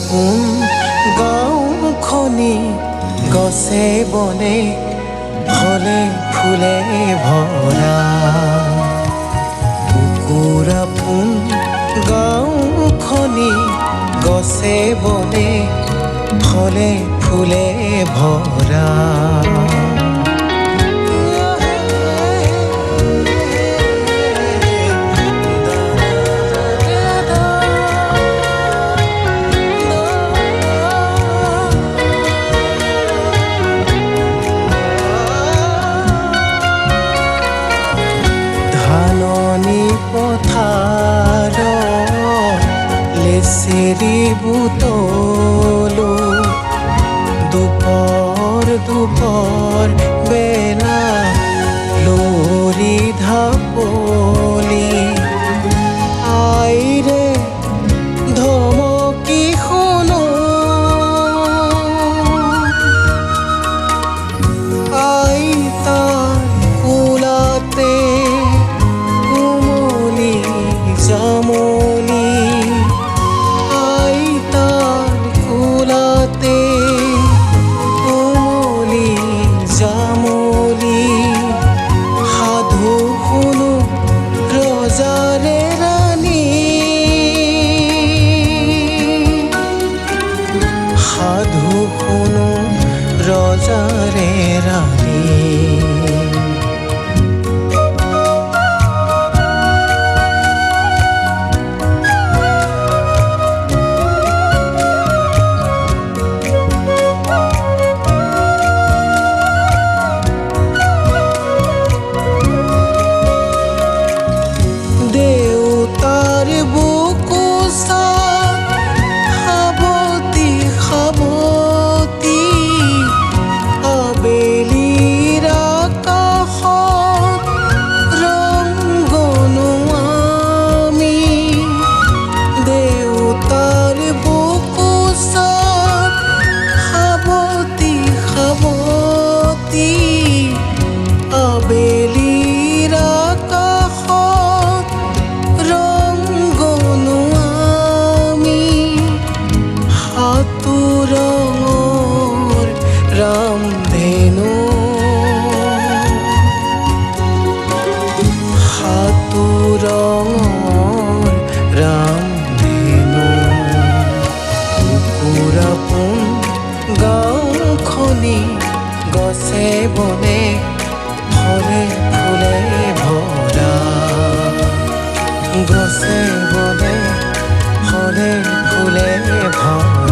পোন গাঁওখনি গছে বনে ফলে ফুলে ভৰা কুকুৰা পোন গাঁওখনি গছে বনে ফলে ফুলে ভৰা ধাননি পথাৰ লেচেৰি বুটলো দুপৰ বেলা লৰি ঢাপলি আইৰে ধমকি শুনো আইতাৰ কোলাতে উমলি জামলি আইতাৰ কোলাতে উমলি জামলি সাধু শুনো ৰজাৰে ৰাণী সাধু শুনো ৰজাৰে ৰাণী দেউতাৰ বুকু চাই সাৱতি সাৱতি আবেলিৰ আকাশত ৰংগনো আমি দেউতাৰ বুকু চাই সাৱতি সাৱতি আবেলিৰ আকাশত ৰংগনো আমি সাতোৰঙৰ ৰামধেনু সাতোৰঙৰ ৰামধেনু কুকুৰা পোন গাঁওখনি গছে বনে ফলে ফুলে ভৰা গছে বনে ফলে ফুলে ভৰা